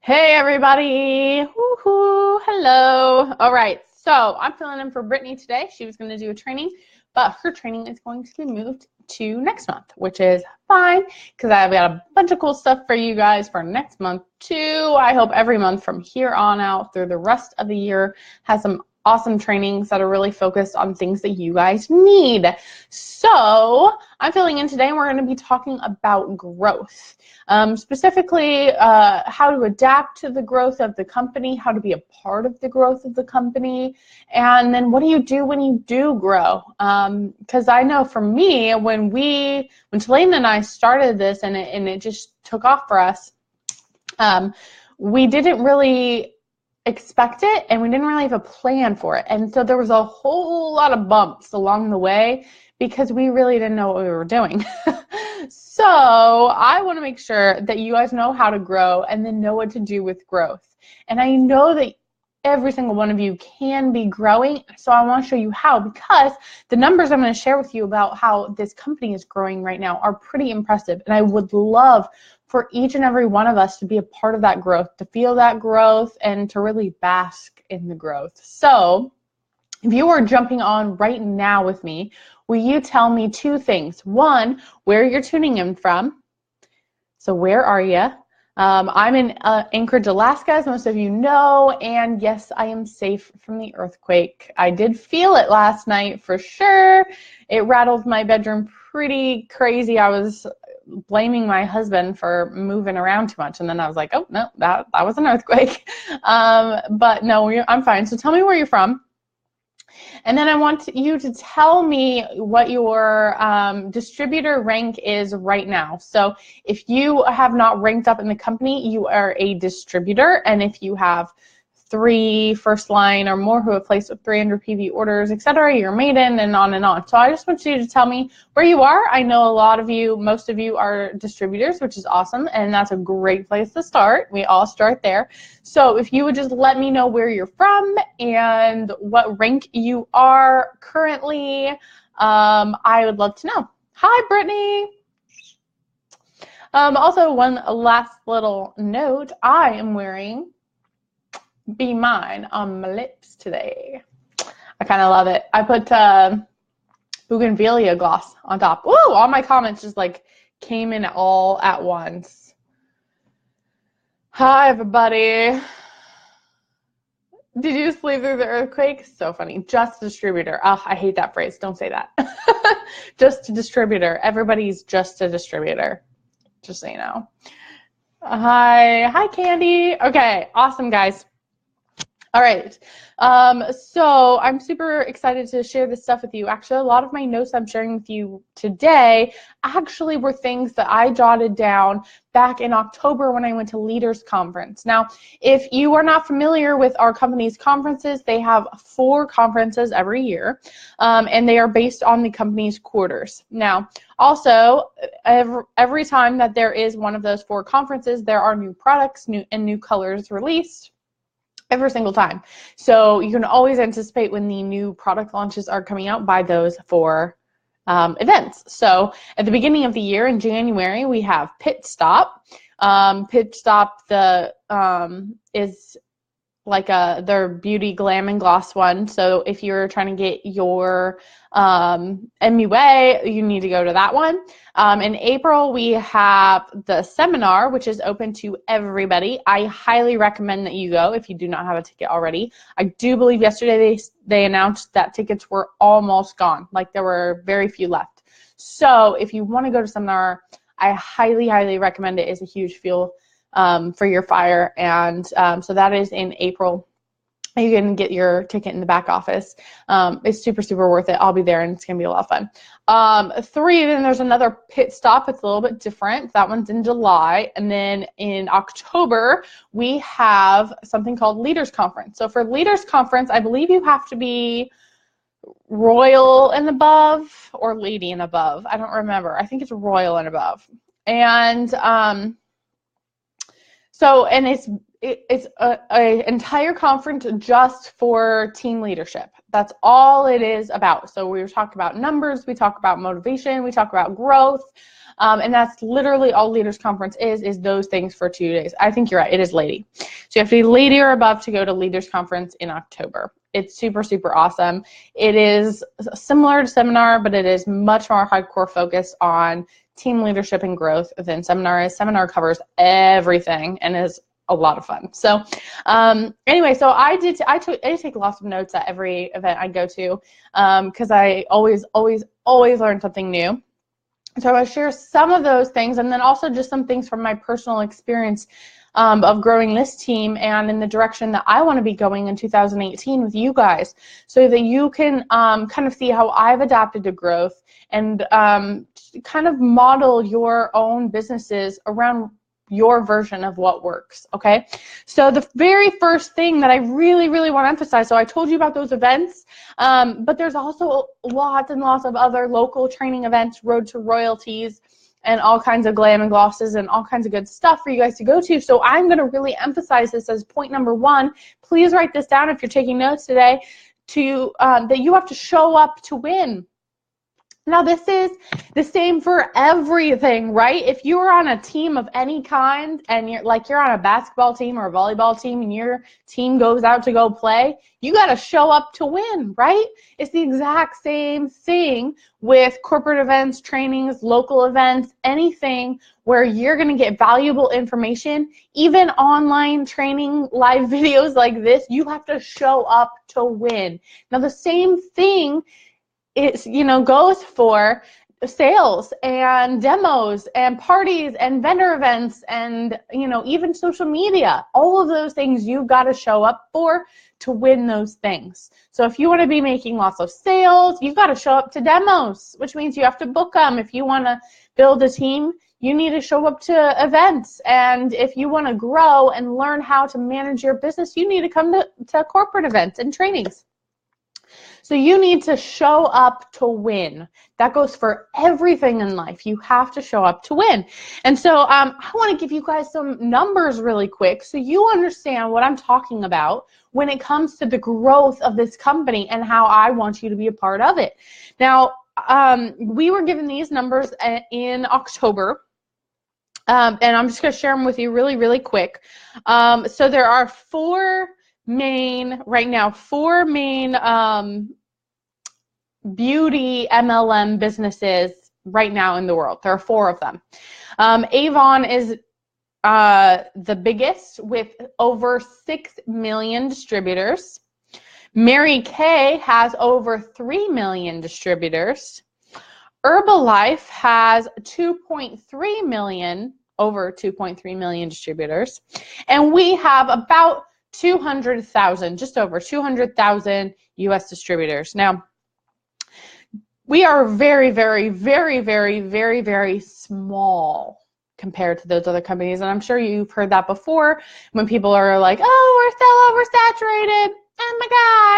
Hey everybody, woohoo, hello. All right, so I'm filling in for Brittany today. She was going to do a training, but her training is going to be moved to next month, which is fine because I've got a bunch of cool stuff for you guys for next month too. I hope every month from here on out through the rest of the year has some awesome trainings that are really focused on things that you guys need. So I'm filling in today and we're going to be talking about growth. Specifically, how to adapt to the growth of the company, how to be a part of the growth of the company, and then what do you do when you do grow? Because I know for me, when LeeAnna and I started this and it just took off for us, we didn't really expect it and we didn't really have a plan for it. And so there was a whole lot of bumps along the way because we really didn't know what we were doing. So I want to make sure that you guys know how to grow and then know what to do with growth. And I know that every single one of you can be growing, so I want to show you how, because the numbers I'm going to share with you about how this company is growing right now are pretty impressive. And I would love for each and every one of us to be a part of that growth, to feel that growth, and to really bask in the growth. So if you are jumping on right now with me, will you tell me two things? One, where you're tuning in from. So where are you? I'm in Anchorage, Alaska, as most of you know, and yes, I am safe from the earthquake. I did feel it last night for sure. It rattled my bedroom pretty crazy. I was blaming my husband for moving around too much, and then I was like, oh, no, that was an earthquake. But no, I'm fine. So tell me where you're from. And then I want you to tell me what your distributor rank is right now. So if you have not ranked up in the company, you are a distributor. And if you have 3 first line or more who have placed with 300 PV orders, etc., you're maiden, and on and on. So I just want you to tell me where you are. I know a lot of you, most of you are distributors, which is awesome, and that's a great place to start. We all start there. So if you would just let me know where you're from and what rank you are currently, I would love to know. Hi, Brittany. Also, one last little note, I am wearing Be Mine on my lips today. I kind of love it. I put bougainvillea gloss on top. Ooh, all my comments just like came in all at once. Hi, everybody. Did you sleep through the earthquake? So funny. Just a distributor. Oh, I hate that phrase. Don't say that. Just a distributor. Everybody's just a distributor. Just so you know. Hi, Candy. Okay, awesome, guys. All right, so I'm super excited to share this stuff with you. Actually, a lot of my notes I'm sharing with you today actually were things that I jotted down back in October when I went to Leaders Conference. Now, if you are not familiar with our company's conferences, they have 4 conferences every year, and they are based on the company's quarters. Now, also, every time that there is one of those 4 conferences, there are new products and new colors released. Every single time. So you can always anticipate when the new product launches are coming out by those 4 events. So at the beginning of the year in January, we have Pit Stop. Pit Stop is like their beauty glam and gloss one. So if you're trying to get your MUA, you need to go to that one. In April, we have the seminar, which is open to everybody. I highly recommend that you go if you do not have a ticket already. I do believe yesterday they announced that tickets were almost gone. Like there were very few left. So if you want to go to seminar, I highly, highly recommend it. It's a huge fuel for your fire. And so that is in April. You can get your ticket in the back office. It's super, super worth it. I'll be there and it's going to be a lot of fun. 3, then there's another Pit Stop. It's a little bit different. That one's in July. And then in October, we have something called Leaders Conference. So for Leaders Conference, I believe you have to be royal and above or lady and above. I don't remember. I think it's royal and above. And it's an entire conference just for team leadership. That's all it is about. So we talk about numbers, we talk about motivation, we talk about growth, and that's literally all Leaders Conference is those things for 2 days. I think you're right, it is lady. So you have to be lady or above to go to Leaders Conference in October. It's super, super awesome. It is similar to seminar, but it is much more hardcore focused on team leadership and growth than seminar is. Seminar covers everything and is a lot of fun. So anyway, so I take lots of notes at every event I go to because I always learn something new. So I share some of those things, and then also just some things from my personal experience of growing this team and in the direction that I want to be going in 2018 with you guys, so that you can kind of see how I've adapted to growth and kind of model your own businesses around your version of what works, okay? So the very first thing that I really, really want to emphasize, so I told you about those events, but there's also lots and lots of other local training events, Road to Royalties, and all kinds of glam and glosses and all kinds of good stuff for you guys to go to. So I'm going to really emphasize this as point number one. Please write this down if you're taking notes today, that you have to show up to win. Now, this is the same for everything, right? If you're on a team of any kind and you're on a basketball team or a volleyball team and your team goes out to go play, you got to show up to win, right? It's the exact same thing with corporate events, trainings, local events, anything where you're going to get valuable information, even online training, live videos like this, you have to show up to win. Now, the same thing goes for sales and demos and parties and vendor events and, even social media. All of those things you've got to show up for to win those things. So if you want to be making lots of sales, you've got to show up to demos, which means you have to book them. If you want to build a team, you need to show up to events. And if you want to grow and learn how to manage your business, you need to come to corporate events and trainings. So you need to show up to win. That goes for everything in life. You have to show up to win. And so I want to give you guys some numbers really quick so you understand what I'm talking about when it comes to the growth of this company and how I want you to be a part of it. Now, we were given these numbers in October. And I'm just going to share them with you really, really quick. So there are four main beauty MLM businesses right now in the world. There are four of them. Avon is the biggest with over 6 million distributors. Mary Kay has over 3 million distributors. Herbalife has over 2.3 million distributors. And we have about 200,000, just over 200,000 US distributors. Now, we are very, very, very, very, very, very small compared to those other companies. And I'm sure you've heard that before when people are like, oh, we're so oversaturated. Oh my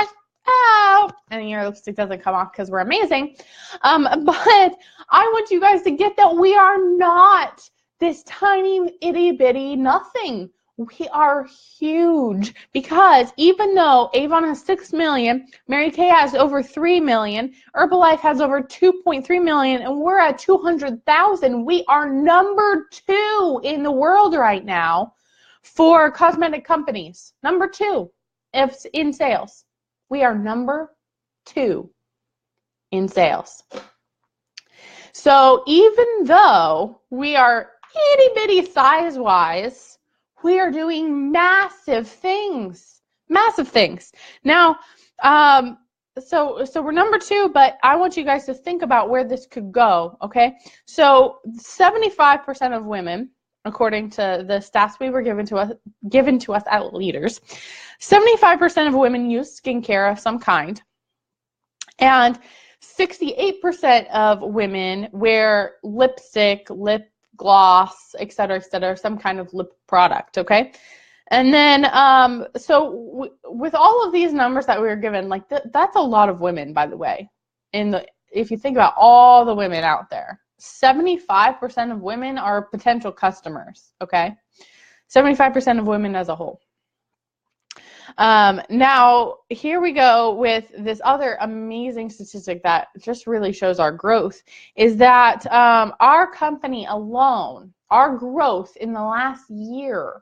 gosh. Oh, and your lipstick doesn't come off because we're amazing. But I want you guys to get that we are not this tiny itty bitty nothing. We are huge because even though Avon has 6 million, Mary Kay has over 3 million, Herbalife has over 2.3 million, and we're at 200,000. We are number 2 in the world right now for cosmetic companies. Number 2 if in sales. We are number 2 in sales. So even though we are itty bitty size-wise, we are doing massive things, massive things. Now, so we're number 2, but I want you guys to think about where this could go, okay? So 75% of women, according to the stats we were given to us at Leaders, 75% of women use skincare of some kind, and 68% of women wear lipstick, lip gloss, et cetera, some kind of lip product, okay? And then, with all of these numbers that we were given, like that's a lot of women, by the way. If you think about all the women out there, 75% of women are potential customers, okay? 75% of women as a whole. Now, here we go with this other amazing statistic that just really shows our growth, is that our company alone, our growth in the last year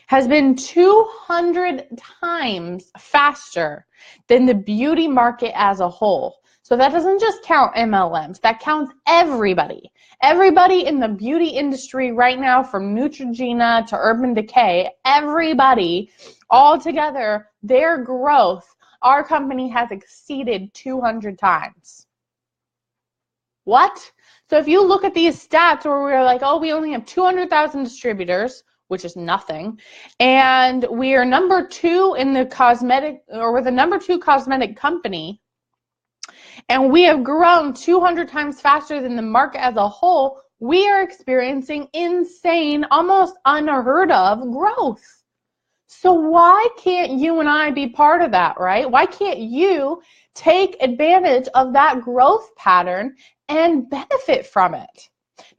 has been 200 times faster than the beauty market as a whole. So that doesn't just count MLMs, that counts everybody. Everybody in the beauty industry right now, from Neutrogena to Urban Decay, everybody all together, their growth, our company has exceeded 200 times. What? So if you look at these stats where we're like, oh, we only have 200,000 distributors, which is nothing, and we are number 2 in the cosmetic, or we're the number 2 cosmetic company, and we have grown 200 times faster than the market as a whole, we are experiencing insane, almost unheard of growth. So why can't you and I be part of that, right? Why can't you take advantage of that growth pattern and benefit from it?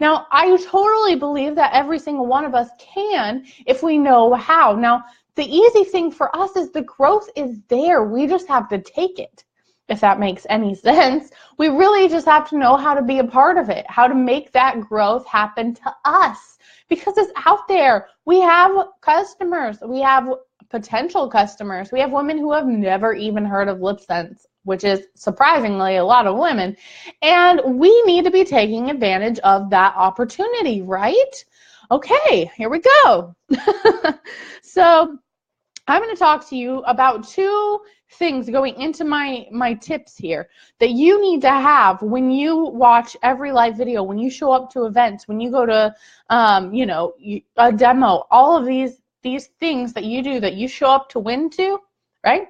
Now, I totally believe that every single one of us can if we know how. Now, the easy thing for us is the growth is there. We just have to take it, if that makes any sense. We really just have to know how to be a part of it, how to make that growth happen to us, because it's out there. We have customers. We have potential customers. We have women who have never even heard of LipSense, which is surprisingly a lot of women. And we need to be taking advantage of that opportunity, right? Okay, here we go. So I'm going to talk to you about 2 things going into my tips here that you need to have when you watch every live video, when you show up to events, when you go to, a demo, all of these things that you do that you show up to win to, right?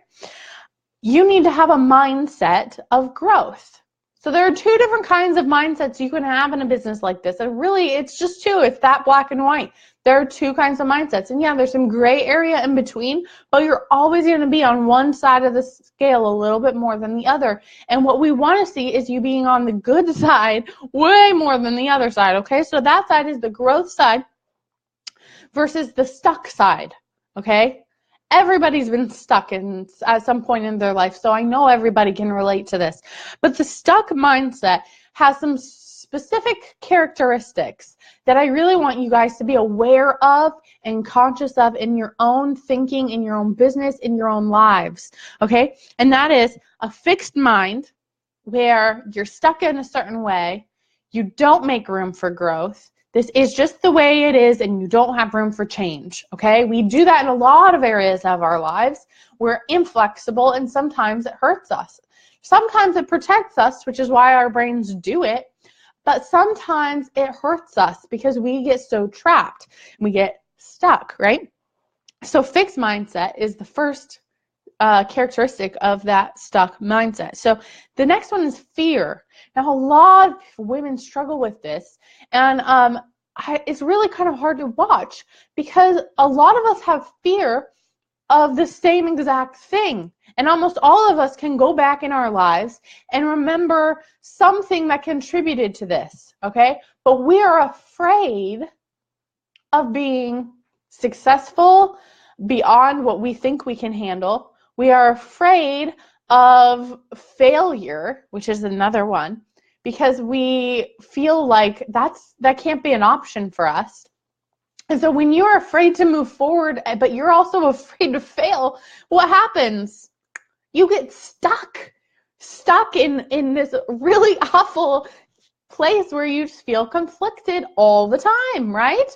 You need to have a mindset of growth. So there are 2 different kinds of mindsets you can have in a business like this. And really, it's just 2. It's that black and white. There are 2 kinds of mindsets. And yeah, there's some gray area in between, but you're always going to be on one side of the scale a little bit more than the other. And what we want to see is you being on the good side way more than the other side, okay? So that side is the growth side versus the stuck side, okay? Everybody's been stuck at some point in their life, so I know everybody can relate to this. But the stuck mindset has some specific characteristics that I really want you guys to be aware of and conscious of in your own thinking, in your own business, in your own lives, okay? And that is a fixed mind where you're stuck in a certain way, you don't make room for growth. This is just the way it is, and you don't have room for change, okay? We do that in a lot of areas of our lives. We're inflexible, and sometimes it hurts us. Sometimes it protects us, which is why our brains do it, but sometimes it hurts us because we get so trapped. We get stuck, right? So fixed mindset is the first characteristic of that stuck mindset. So the next one is fear. Now, a lot of women struggle with this, and it's really kind of hard to watch because a lot of us have fear of the same exact thing. And almost all of us can go back in our lives and remember something that contributed to this, okay? But we are afraid of being successful beyond what we think we can handle. We are afraid of failure, which is another one, because we feel like that can't be an option for us. And so when you're afraid to move forward, but you're also afraid to fail, what happens? You get stuck in this really awful place where you just feel conflicted all the time, right?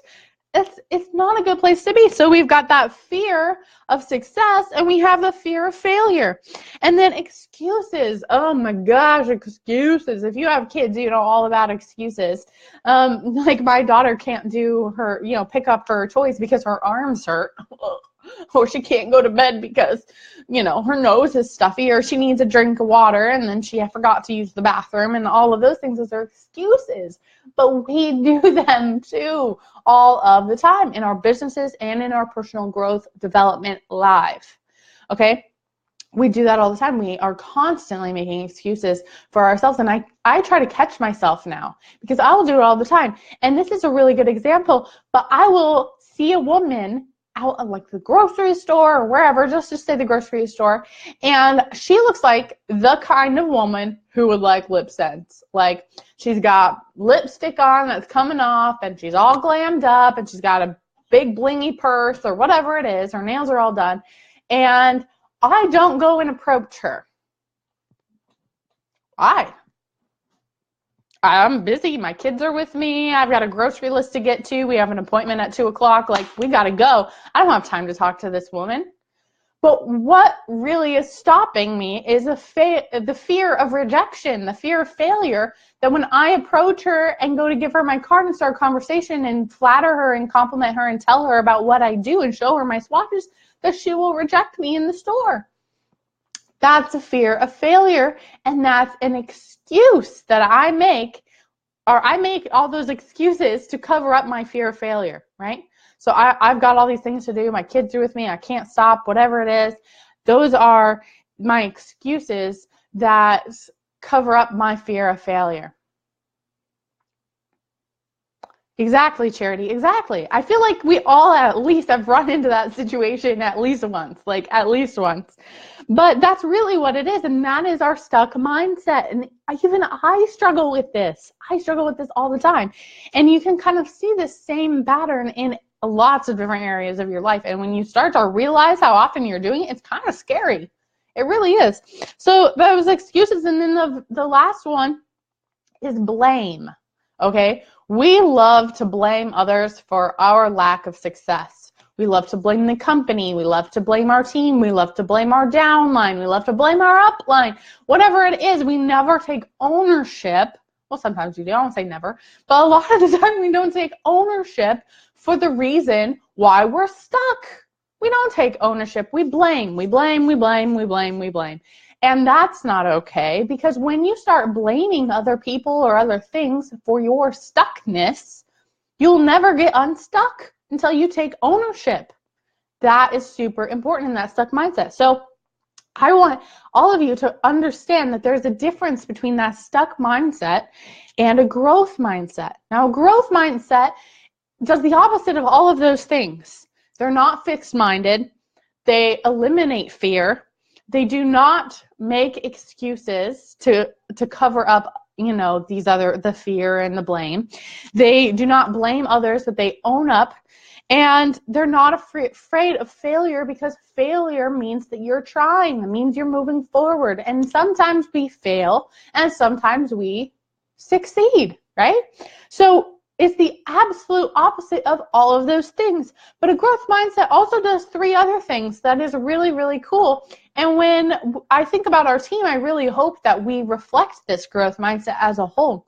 It's not a good place to be. So we've got that fear of success, and we have the fear of failure. And then excuses. Oh my gosh, excuses. If you have kids, you know all about excuses. Like my daughter can't do her, pick up her toys because her arms hurt. Or she can't go to bed because, her nose is stuffy, or she needs a drink of water and then she forgot to use the bathroom, and all of those things are excuses. But we do them too all of the time in our businesses and in our personal growth development life. Okay? We do that all the time. We are constantly making excuses for ourselves. And I try to catch myself now because I will do it all the time. And this is a really good example, but I will see see a woman out of like the grocery store or wherever, just to say the grocery store, and she looks like the kind of woman who would like lip sense. Like she's got lipstick on that's coming off, and she's all glammed up, and she's got a big blingy purse or whatever it is. Her nails are all done, and I don't go and approach her. I'm busy. My kids are with me. I've got a grocery list to get to. We have an appointment at 2 o'clock. Like, we got to go. I don't have time to talk to this woman. But what really is stopping me is the fear of rejection, the fear of failure, that when I approach her and go to give her my card and start a conversation and flatter her and compliment her and tell her about what I do and show her my swatches, that she will reject me in the store. That's a fear of failure, and that's an excuse that I make, or I make all those excuses to cover up my fear of failure, right? So I've got all these things to do. My kids are with me. I can't stop, whatever it is. Those are my excuses that cover up my fear of failure. Exactly, Charity, exactly. I feel like we all at least have run into that situation at least once, like at least once. But that's really what it is, and that is our stuck mindset. And even I struggle with this. I struggle with this all the time. And you can kind of see the same pattern in lots of different areas of your life. And when you start to realize how often you're doing it, it's kind of scary. It really is. So those excuses, and then the last one is blame, okay? We love to blame others for our lack of success. We love to blame the company. We love to blame our team. We love to blame our downline. We love to blame our upline. Whatever it is, we never take ownership. Well, sometimes we do. I don't say never. But a lot of the time, we don't take ownership for the reason why we're stuck. We don't take ownership. We blame. We blame. We blame. We blame. We blame. And that's not okay, because when you start blaming other people or other things for your stuckness, you'll never get unstuck until you take ownership. That is super important in that stuck mindset. So I want all of you to understand that there's a difference between that stuck mindset and a growth mindset. Now, a growth mindset does the opposite of all of those things. They're not fixed-minded. They eliminate fear. They do not make excuses to cover up, you know, the fear and the blame. They do not blame others, but they own up. And they're not afraid of failure, because failure means that you're trying. It means you're moving forward. And sometimes we fail, and sometimes we succeed, right? So it's the absolute opposite of all of those things. But a growth mindset also does 3 other things that is really, really cool. And when I think about our team, I really hope that we reflect this growth mindset as a whole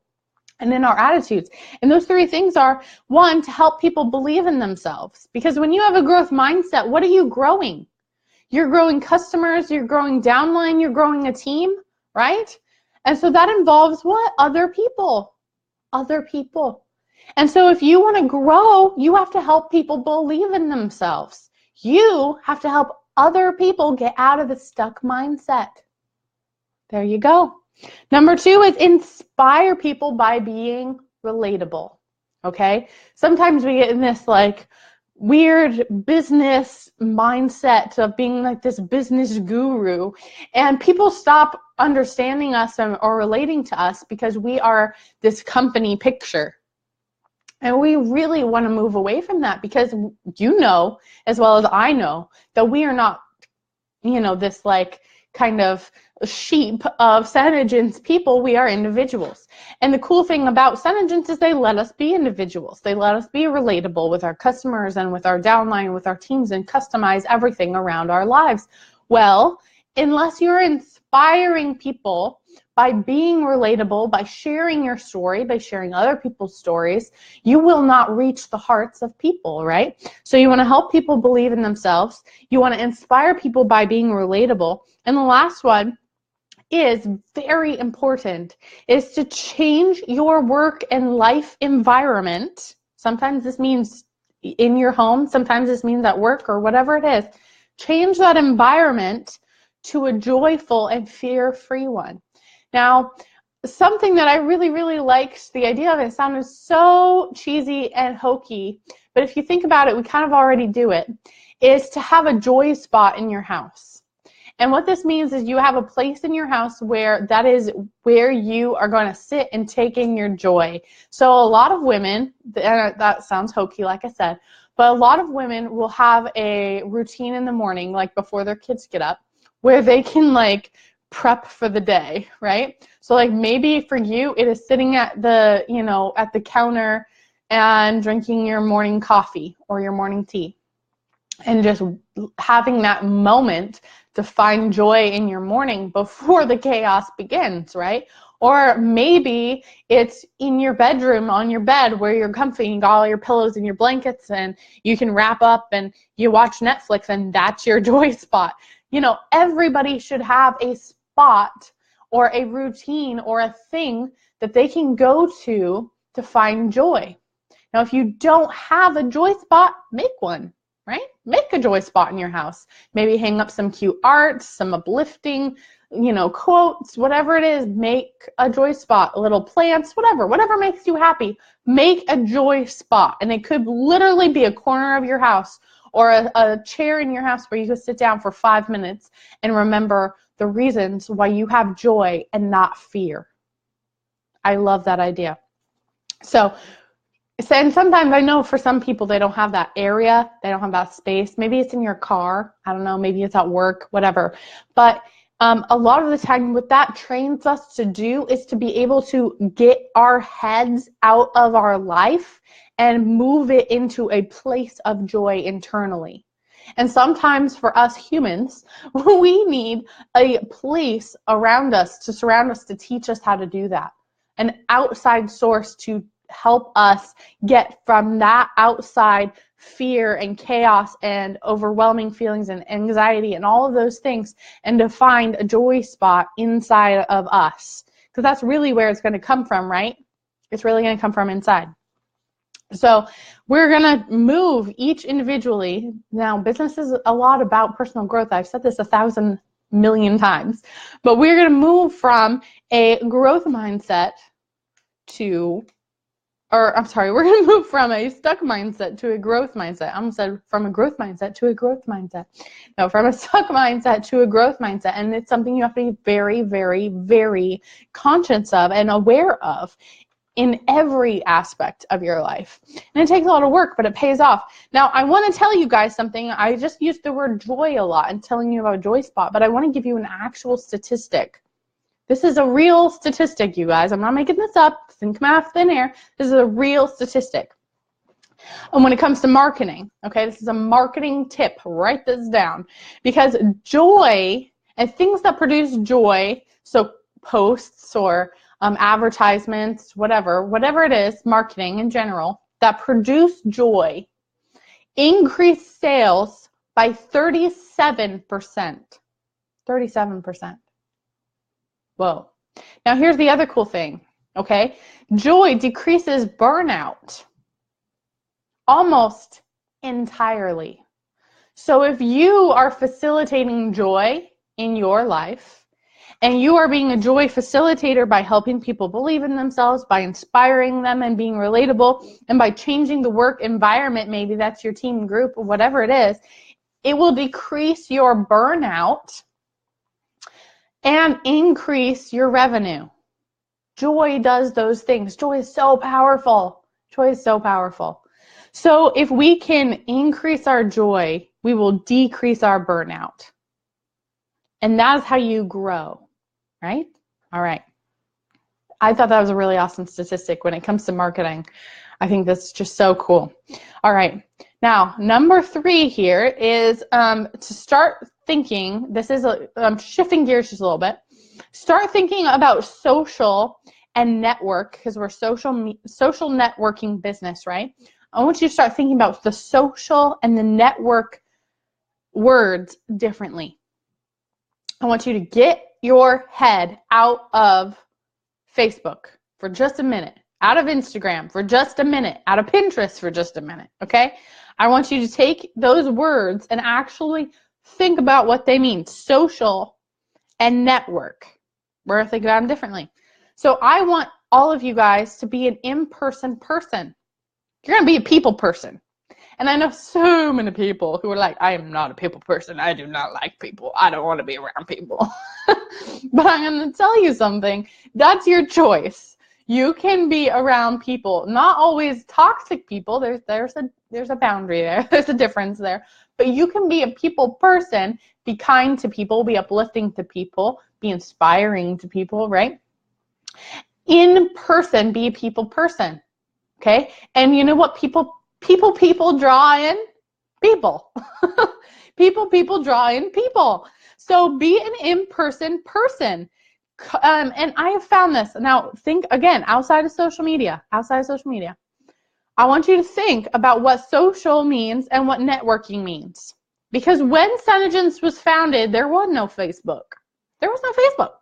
and in our attitudes. And those 3 things are, 1, to help people believe in themselves. Because when you have a growth mindset, what are you growing? You're growing customers, you're growing downline, you're growing a team, right? And so that involves what? Other people. Other people. And so if you want to grow, you have to help people believe in themselves. You have to help other people get out of the stuck mindset. There you go. Number 2 is inspire people by being relatable. Okay? Sometimes we get in this like weird business mindset of being like this business guru, and people stop understanding us or relating to us because we are this company picture. And we really want to move away from that, because you know, as well as I know, that we are not, you know, this like kind of sheep of SeneGence people. We are individuals. And the cool thing about SeneGence is they let us be individuals. They let us be relatable with our customers and with our downline, with our teams, and customize everything around our lives. Well, unless you're inspiring people by being relatable, by sharing your story, by sharing other people's stories, you will not reach the hearts of people, right? So you want to help people believe in themselves. You want to inspire people by being relatable. And the last one is very important, is to change your work and life environment. Sometimes this means in your home. Sometimes this means at work or whatever it is. Change that environment to a joyful and fear-free one. Now, something that I really, really liked the idea of, it sounded so cheesy and hokey, but if you think about it, we kind of already do it, is to have a joy spot in your house. And what this means is you have a place in your house where that is where you are going to sit and take in your joy. So a lot of women, that sounds hokey like I said, but a lot of women will have a routine in the morning, like before their kids get up, where they can like prep for the day, right? So like maybe for you it is sitting at the, at the counter and drinking your morning coffee or your morning tea and just having that moment to find joy in your morning before the chaos begins, right? Or maybe it's in your bedroom on your bed where you're comfy and you got all your pillows and your blankets and you can wrap up and you watch Netflix and that's your joy spot. Everybody should have a spot or a routine or a thing that they can go to find joy. Now, if you don't have a joy spot, make one. Right? Make a joy spot in your house. Maybe hang up some cute art, some uplifting, quotes, whatever it is. Make a joy spot, little plants, whatever makes you happy. Make a joy spot. And it could literally be a corner of your house or a chair in your house where you could sit down for 5 minutes and remember the reasons why you have joy and not fear. I love that idea. And sometimes I know for some people they don't have that area, they don't have that space. Maybe it's in your car, I don't know, maybe it's at work, whatever. But a lot of the time what that trains us to do is to be able to get our heads out of our life and move it into a place of joy internally. And sometimes for us humans, we need a place around us to surround us to teach us how to do that. An outside source to help us get from that outside fear and chaos and overwhelming feelings and anxiety and all of those things and to find a joy spot inside of us. Because that's really where it's going to come from, right? It's really going to come from inside. So we're going to move each individually. Now, business is a lot about personal growth. I've said this 1,000 million times. But we're going to move from a growth mindset we're going to move from a stuck mindset to a growth mindset. I almost said from a growth mindset to a growth mindset. No, from a stuck mindset to a growth mindset. And it's something you have to be very, very, very conscious of and aware of in every aspect of your life. And it takes a lot of work, but it pays off. Now, I want to tell you guys something. I just used the word joy a lot in telling you about Joy Spot, but I want to give you an actual statistic. This is a real statistic, you guys. I'm not making this up. It didn't come out of thin air. This is a real statistic. And when it comes to marketing, okay, this is a marketing tip. Write this down. Because joy and things that produce joy, so posts or advertisements, whatever it is, marketing in general, that produce joy, increase sales by 37%. 37%. Whoa. Now here's the other cool thing, okay? Joy decreases burnout almost entirely. So if you are facilitating joy in your life and you are being a joy facilitator by helping people believe in themselves, by inspiring them and being relatable, and by changing the work environment, maybe that's your team group or whatever it is, it will decrease your burnout and increase your revenue. Joy does those things. Joy is so powerful. Joy is so powerful. So if we can increase our joy, we will decrease our burnout. And that's how you grow, right? All right. I thought that was a really awesome statistic when it comes to marketing. I think that's just so cool. All right. Now, number 3 here is to start thinking, I'm shifting gears just a little bit. Start thinking about social and network, because we're social networking business, right? I want you to start thinking about the social and the network words differently. I want you to get your head out of Facebook for just a minute, out of Instagram for just a minute, out of Pinterest for just a minute, okay? I want you to take those words and actually think about what they mean, social and network. We're going to think about them differently. So I want all of you guys to be an in-person person. You're going to be a people person. And I know so many people who are like, I am not a people person. I do not like people. I don't want to be around people. But I'm going to tell you something. That's your choice. You can be around people, not always toxic people. There's a boundary there. There's a difference there. But you can be a people person, be kind to people, be uplifting to people, be inspiring to people, right? In person, be a people person, okay? And you know what people draw in? People. People draw in people. So be an in-person person. And I have found this. Now, think again, outside of social media. I want you to think about what social means and what networking means. Because when SeneGence was founded, there was no Facebook. There was no Facebook.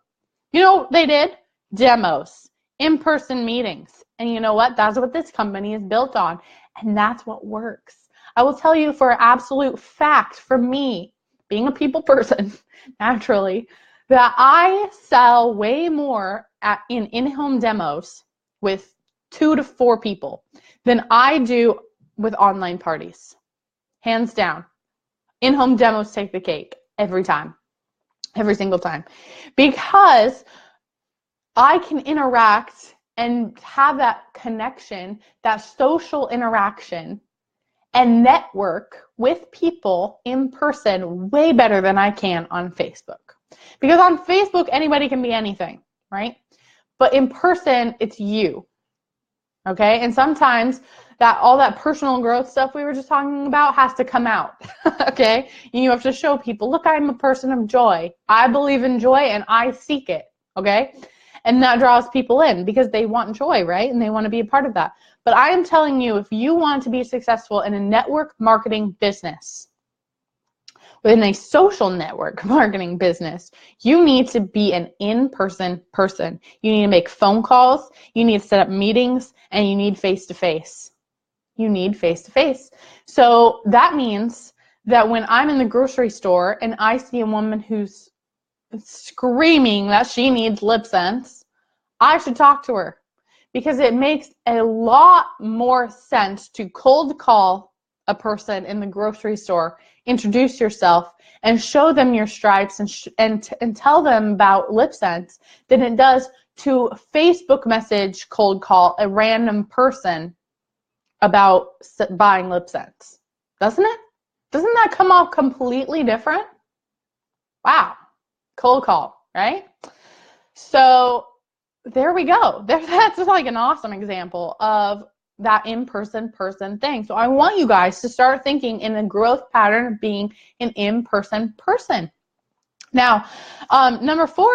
You know what they did? Demos, in-person meetings. And you know what? That's what this company is built on. And that's what works. I will tell you for absolute fact, for me, being a people person, naturally, that I sell way more in in-home demos with 2 to 4 people than I do with online parties. Hands down. In-home demos take the cake every time. Every single time. Because I can interact and have that connection, that social interaction, and network with people in person way better than I can on Facebook. Because on Facebook, anybody can be anything, right? But in person, it's you, okay? And sometimes all that personal growth stuff we were just talking about has to come out, okay? You have to show people, look, I'm a person of joy. I believe in joy and I seek it, okay? And that draws people in because they want joy, right? And they want to be a part of that. But I am telling you, if you want to be successful in a network marketing business, within a social network marketing business, you need to be an in-person person. You need to make phone calls, you need to set up meetings, and you need face-to-face. You need face-to-face. So that means that when I'm in the grocery store and I see a woman who's screaming that she needs lip sense, I should talk to her because it makes a lot more sense to cold call a person in the grocery store, introduce yourself, and show them your stripes and tell them about lip sense than it does to Facebook message cold call a random person about buying lip sense. Doesn't it? Doesn't that come off completely different? Wow. Cold call, right? So there we go. That's just like an awesome example of that in-person person thing. So I want you guys to start thinking in the growth pattern of being an in-person person. Now, number 4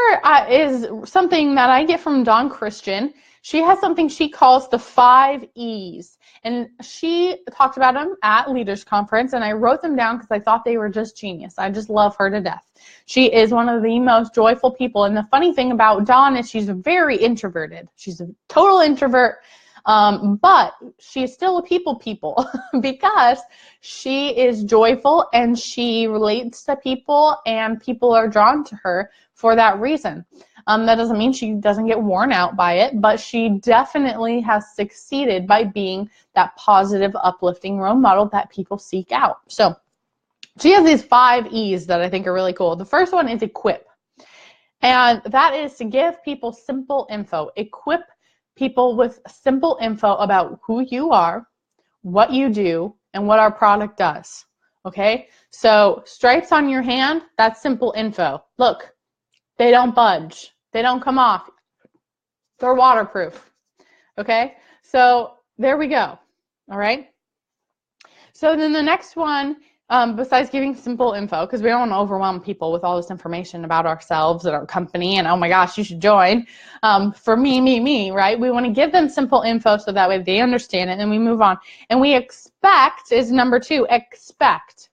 is something that I get from Dawn Christian. She has something she calls the 5 E's. And she talked about them at Leaders Conference, and I wrote them down because I thought they were just genius. I just love her to death. She is one of the most joyful people. And the funny thing about Dawn is she's very introverted. She's a total introvert. But she's still a people because she is joyful and she relates to people and people are drawn to her for that reason. That doesn't mean she doesn't get worn out by it, but she definitely has succeeded by being that positive, uplifting role model that people seek out. So she has these 5 E's that I think are really cool. The first one is equip. And that is to give people simple info. Equip people with simple info about who you are, what you do, and what our product does. Okay? So stripes on your hand, that's simple info. Look, they don't budge. They don't come off. They're waterproof. Okay? So there we go. All right? So then the next one, besides giving simple info, because we don't want to overwhelm people with all this information about ourselves and our company and, oh my gosh, you should join. For me, right? We want to give them simple info so that way they understand it, and then we move on. And we expect is number 2, expect.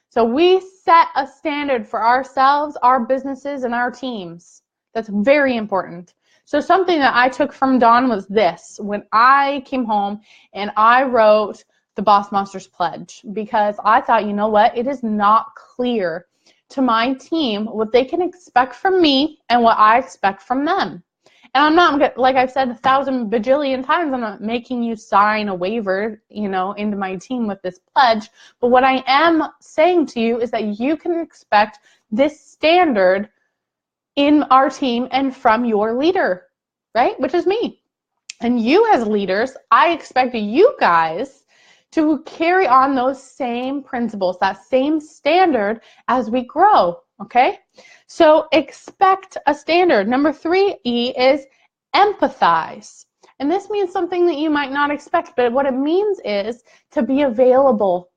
So we set a standard for ourselves, our businesses, and our teams. That's very important. So something that I took from Dawn was this. When I came home and I wrote the Boss Monsters Pledge, because I thought, you know what, it is not clear to my team what they can expect from me and what I expect from them. And I'm not, like I've said 1,000 bajillion times, I'm not making you sign a waiver, you know, into my team with this pledge. But what I am saying to you is that you can expect this standard in our team and from your leader, right? Which is me. And you as leaders, I expect you guys to carry on those same principles, that same standard as we grow, okay? So expect a standard. Number 3E is empathize. And this means something that you might not expect, but what it means is to be available.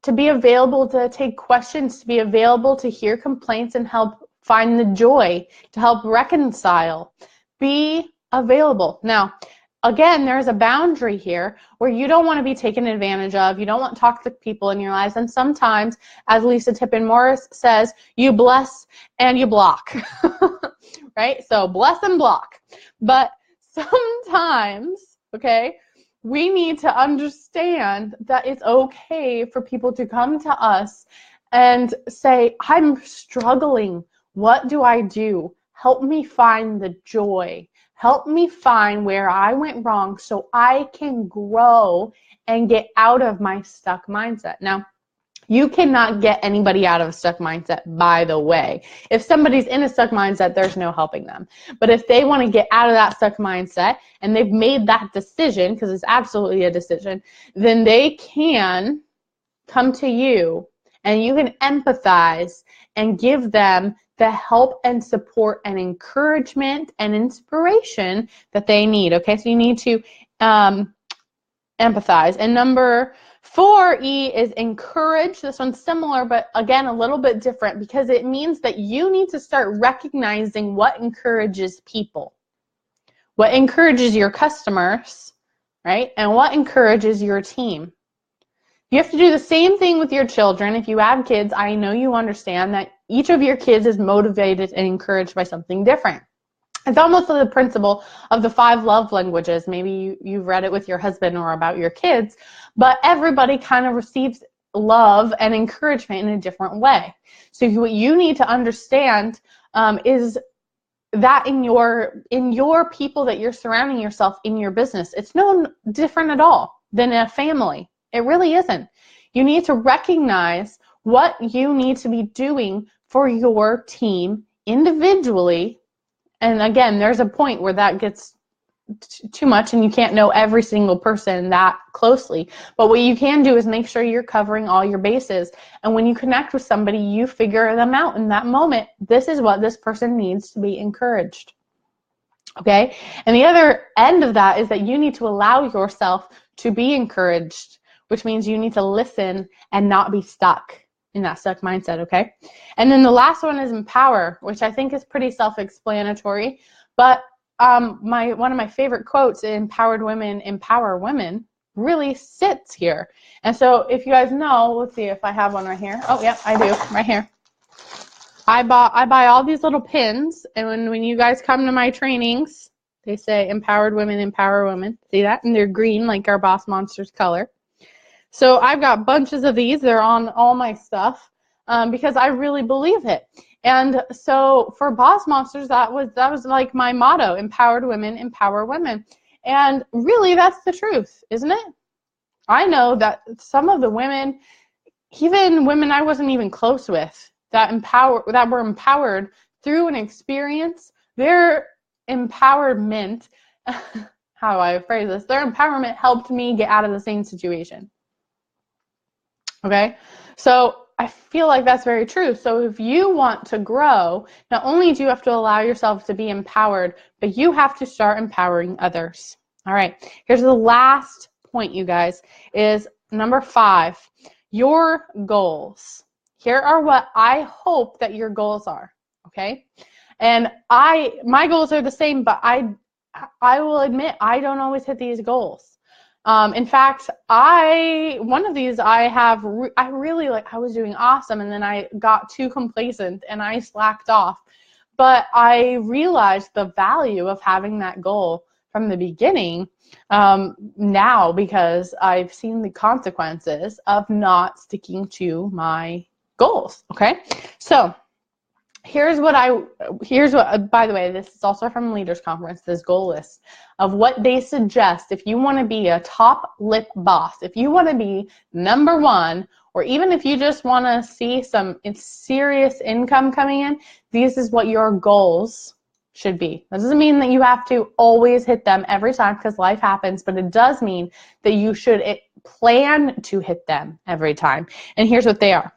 To be available to take questions, to be available to hear complaints and help find the joy, to help reconcile. Be available. Now, again, there's a boundary here where you don't want to be taken advantage of. You don't want toxic people in your lives. And sometimes, as Lisa Tippin Morris says, you bless and you block, right? So bless and block. But sometimes, okay, we need to understand that it's okay for people to come to us and say, I'm struggling. What do I do? Help me find the joy. Help me find where I went wrong so I can grow and get out of my stuck mindset. Now, you cannot get anybody out of a stuck mindset, by the way. If somebody's in a stuck mindset, there's no helping them. But if they want to get out of that stuck mindset and they've made that decision, because it's absolutely a decision, then they can come to you and you can empathize and give them the help and support and encouragement and inspiration that they need. Okay, so you need to empathize. And number 4E is encourage. This one's similar, but again, a little bit different because it means that you need to start recognizing what encourages people, what encourages your customers, right? And what encourages your team. You have to do the same thing with your children. If you have kids, I know you understand that each of your kids is motivated and encouraged by something different. It's almost the principle of the 5 love languages. Maybe you've read it with your husband or about your kids, but everybody kind of receives love and encouragement in a different way. So what you need to understand is that in your people that you're surrounding yourself in your business, it's no different at all than a family. It really isn't. You need to recognize what you need to be doing for your team individually. And again, there's a point where that gets too much and you can't know every single person that closely. But what you can do is make sure you're covering all your bases. And when you connect with somebody, you figure them out in that moment. This is what this person needs to be encouraged. Okay? And the other end of that is that you need to allow yourself to be encouraged, which means you need to listen and not be stuck in that stuck mindset, okay? And then the last one is empower, which I think is pretty self-explanatory, but one of my favorite quotes, empowered women empower women, really sits here. And so if you guys know, let's see if I have one right here. Oh, yeah, I do, right here. I buy all these little pins, and when you guys come to my trainings, they say empowered women empower women. See that? And they're green like our Boss Monsters color. So I've got bunches of these. They're on all my stuff because I really believe it. And so for Boss Monsters, that was like my motto: empowered women empower women. And really, that's the truth, isn't it? I know that some of the women, even women I wasn't even close with, that were empowered through an experience, their empowerment, how do I phrase this? Their empowerment helped me get out of the same situation. Okay, so I feel like that's very true. So if you want to grow, not only do you have to allow yourself to be empowered, but you have to start empowering others. All right, here's the last point, you guys, is number 5, your goals. Here are what I hope that your goals are, okay? And my goals are the same, but I will admit I don't always hit these goals. In fact, one of these I was doing awesome, and then I got too complacent and I slacked off. But I realized the value of having that goal from the beginning now, because I've seen the consequences of not sticking to my goals. Okay, so Here's what, by the way, this is also from Leaders Conference, this goal list of what they suggest if you want to be a top lip boss, if you want to be number one, or even if you just want to see some serious income coming in, this is what your goals should be. That doesn't mean that you have to always hit them every time because life happens, but it does mean that you should plan to hit them every time. And here's what they are.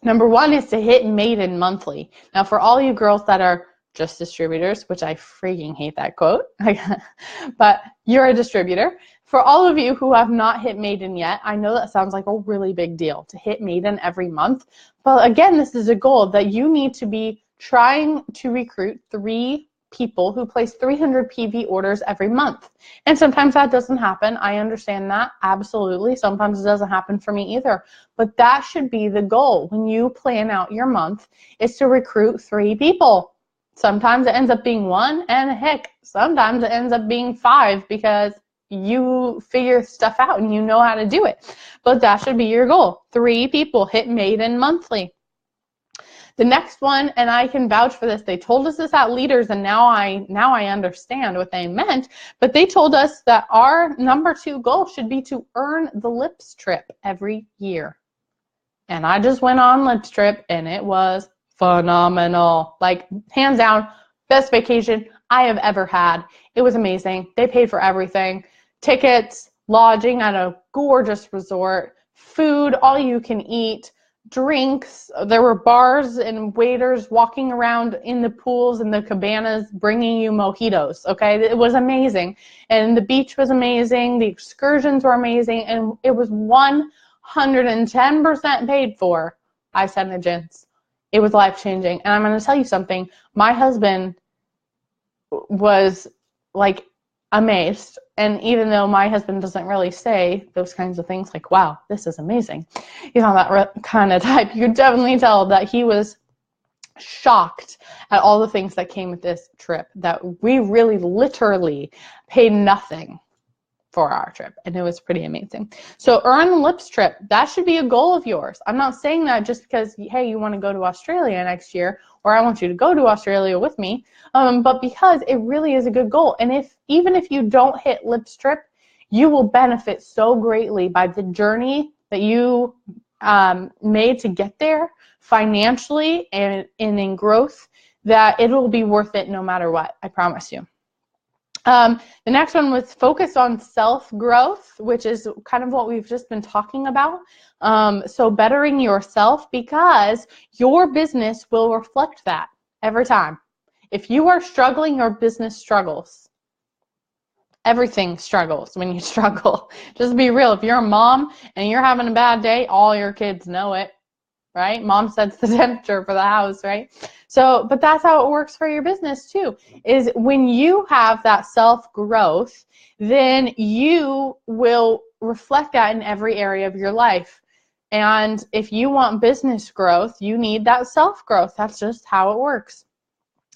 Number one is to hit maiden monthly. Now, for all you girls that are just distributors, which I freaking hate that quote, but you're a distributor. For all of you who have not hit maiden yet, I know that sounds like a really big deal to hit maiden every month. But again, this is a goal that you need to be trying to recruit 3 people who place 300 PV orders every month. And sometimes that doesn't happen. I understand that, absolutely. Sometimes it doesn't happen for me either. But that should be the goal when you plan out your month, is to recruit 3 people. Sometimes it ends up being 1, and heck, sometimes it ends up being 5 because you figure stuff out and you know how to do it. But that should be your goal. 3 people hit maiden monthly. The next one, and I can vouch for this, they told us this at Leaders, and now I understand what they meant, but they told us that our number 2 goal should be to earn the Lips trip every year. And I just went on Lips trip, and it was phenomenal. Like, hands down, best vacation I have ever had. It was amazing. They paid for everything. Tickets, lodging at a gorgeous resort, food, all you can eat, drinks. There were bars and waiters walking around in the pools and the cabanas bringing you mojitos, okay? It was amazing. And the beach was amazing. The excursions were amazing. And it was 110% paid for by SeneGence. It was life-changing. And I'm going to tell you something. My husband was like amazed. And even though my husband doesn't really say those kinds of things like, wow, this is amazing, he's not that kind of type, you could definitely tell that he was shocked at all the things that came with this trip, that we really literally paid nothing for our trip, and it was pretty amazing. So earn the Lips trip. That should be a goal of yours. I'm not saying that just because, hey, you want to go to Australia next year, or I want you to go to Australia with me, but because it really is a good goal. And even if you don't hit Lips trip, you will benefit so greatly by the journey that you made to get there financially and in growth, that it will be worth it no matter what, I promise you. The next one was focus on self-growth, which is kind of what we've just been talking about. So bettering yourself, because your business will reflect that every time. If you are struggling, your business struggles. Everything struggles when you struggle. Just be real. If you're a mom and you're having a bad day, all your kids know it, right? Mom sets the temperature for the house, right? So, but that's how it works for your business too, is when you have that self-growth, then you will reflect that in every area of your life. And if you want business growth, you need that self-growth. That's just how it works.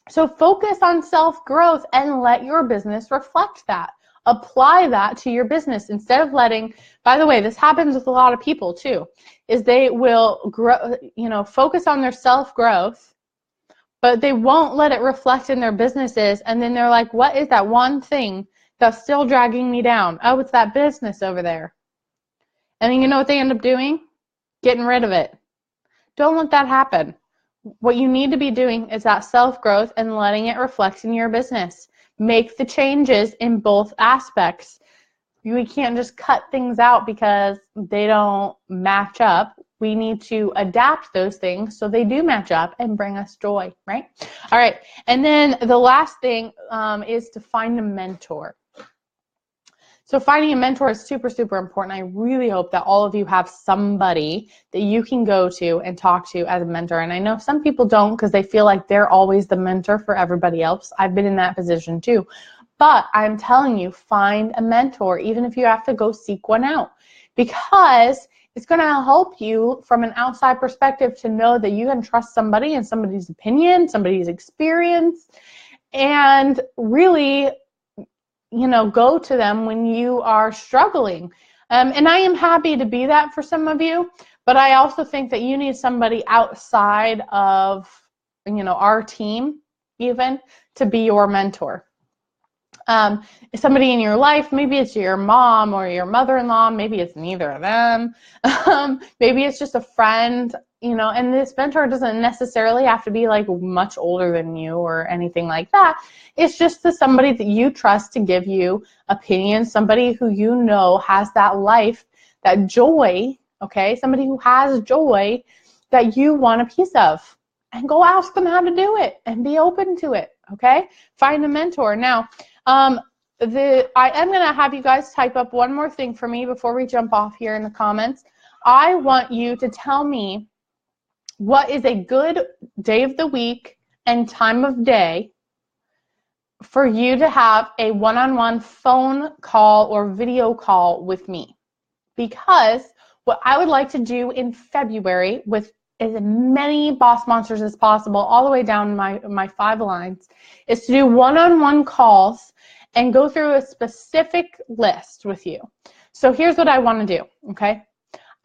So focus on self-growth and let your business reflect that. Apply that to your business instead of letting, by the way, this happens with a lot of people too, is they will grow, focus on their self-growth, but they won't let it reflect in their businesses. And then they're like, what is that one thing that's still dragging me down? Oh, it's that business over there. And then you know what they end up doing? Getting rid of it. Don't let that happen. What you need to be doing is that self-growth and letting it reflect in your business. Make the changes in both aspects. We can't just cut things out because they don't match up. We need to adapt those things so they do match up and bring us joy, right? All right, and then the last thing is to find a mentor. So finding a mentor is super, super important. I really hope that all of you have somebody that you can go to and talk to as a mentor. And I know some people don't because they feel like they're always the mentor for everybody else. I've been in that position too. But I'm telling you, find a mentor, even if you have to go seek one out, because it's going to help you from an outside perspective to know that you can trust somebody and somebody's opinion, somebody's experience, and really go to them when you are struggling. And I am happy to be that for some of you, but I also think that you need somebody outside of our team even to be your mentor. Somebody in your life, maybe it's your mom or your mother-in-law, maybe it's neither of them. Maybe it's just a friend, and this mentor doesn't necessarily have to be like much older than you or anything like that. It's just somebody that you trust to give you opinions, somebody who has that life, that joy, okay? Somebody who has joy that you want a piece of. And go ask them how to do it and be open to it, okay? Find a mentor. Now, I am going to have you guys type up one more thing for me before we jump off here in the comments. I want you to tell me what is a good day of the week and time of day for you to have a one-on-one phone call or video call with me. Because what I would like to do in February with as many boss monsters as possible, all the way down my 5 lines, is to do one-on-one calls and go through a specific list with you. So here's what I want to do, okay?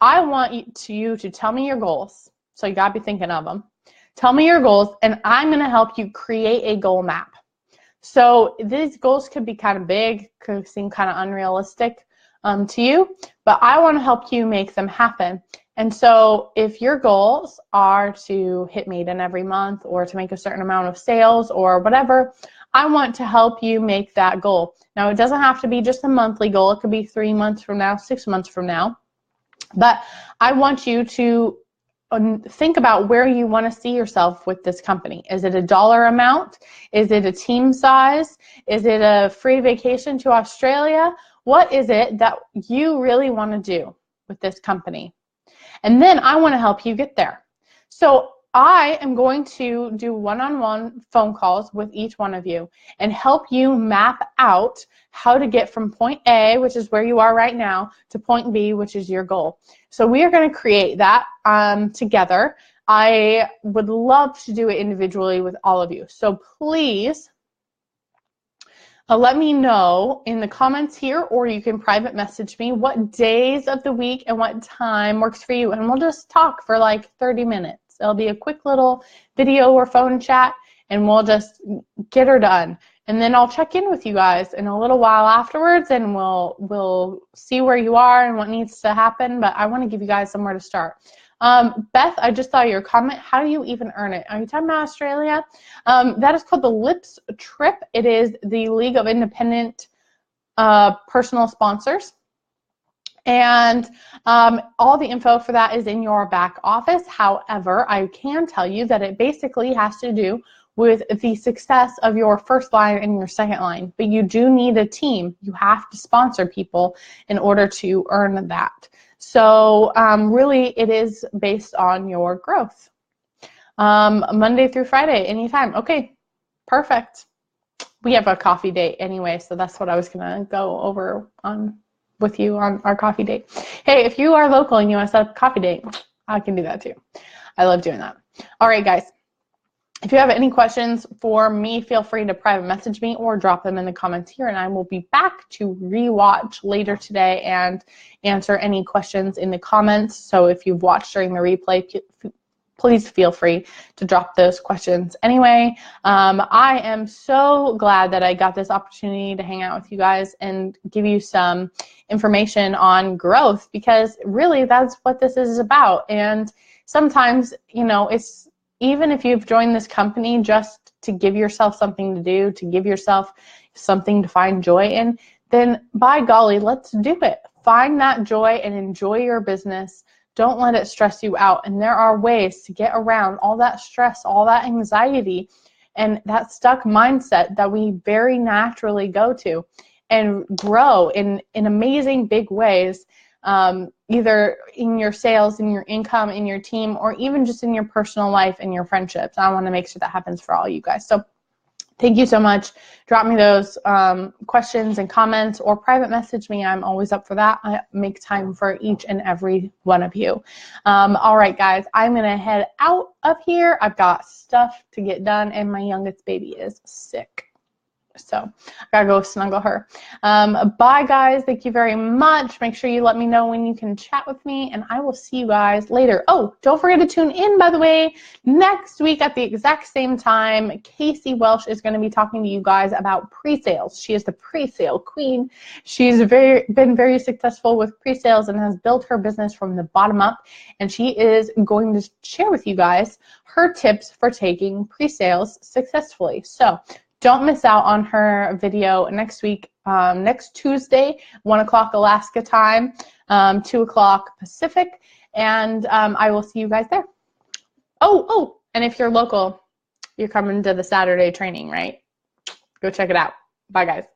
I want you to tell me your goals. So you got to be thinking of them. Tell me your goals, and I'm going to help you create a goal map. So these goals could be kind of big, could seem kind of unrealistic to you, but I want to help you make them happen. And so if your goals are to hit maiden every month or to make a certain amount of sales or whatever, I want to help you make that goal. Now, it doesn't have to be just a monthly goal. It could be 3 months from now, 6 months from now. But I want you to think about where you want to see yourself with this company. Is it a dollar amount? Is it a team size? Is it a free vacation to Australia? What is it that you really want to do with this company? And then I want to help you get there. So I am going to do one-on-one phone calls with each one of you and help you map out how to get from point A, which is where you are right now, to point B, which is your goal. So we are going to create that together. I would love to do it individually with all of you. So please let me know in the comments here, or you can private message me what days of the week and what time works for you, and we'll just talk for like 30 minutes. It'll be a quick little video or phone chat, and we'll just get her done. And then I'll check in with you guys in a little while afterwards, and we'll see where you are and what needs to happen, but I want to give you guys somewhere to start. Beth, I just saw your comment. How do you even earn it? Are you talking about Australia? That is called the LIPS Trip. It is the League of Independent Personal Sponsors. And all the info for that is in your back office. However, I can tell you that it basically has to do with the success of your first line and your second line. But you do need a team. You have to sponsor people in order to earn that. So really, it is based on your growth. Monday through Friday, anytime. Okay, perfect. We have a coffee date anyway, so that's what I was going to go over with you on our coffee date. Hey, if you are local and you want to set up a coffee date, I can do that too. I love doing that. All right, guys. If you have any questions for me, feel free to private message me or drop them in the comments here, and I will be back to rewatch later today and answer any questions in the comments. So if you've watched during the replay, please feel free to drop those questions. Anyway, I am so glad that I got this opportunity to hang out with you guys and give you some information on growth, because really that's what this is about. And sometimes, it's even if you've joined this company just to give yourself something to do, to give yourself something to find joy in, then by golly, let's do it. Find that joy and enjoy your business. Don't let it stress you out. And there are ways to get around all that stress, all that anxiety, and that stuck mindset that we very naturally go to and grow in amazing big ways. Either in your sales, in your income, in your team, or even just in your personal life and your friendships. I want to make sure that happens for all you guys. So thank you so much. Drop me those questions and comments or private message me. I'm always up for that. I make time for each and every one of you. All right, guys, I'm going to head out of here. I've got stuff to get done, and my youngest baby is sick. So I gotta go snuggle her. Bye, guys. Thank you very much. Make sure you let me know when you can chat with me, and I will see you guys later. Oh, don't forget to tune in, by the way. Next week at the exact same time, Casey Welsh is going to be talking to you guys about pre-sales. She is the pre-sale queen. She's been very successful with pre-sales and has built her business from the bottom up, and she is going to share with you guys her tips for taking pre-sales successfully. So don't miss out on her video next week, next Tuesday, 1 o'clock Alaska time, 2 o'clock Pacific, and I will see you guys there. Oh, and if you're local, you're coming to the Saturday training, right? Go check it out. Bye, guys.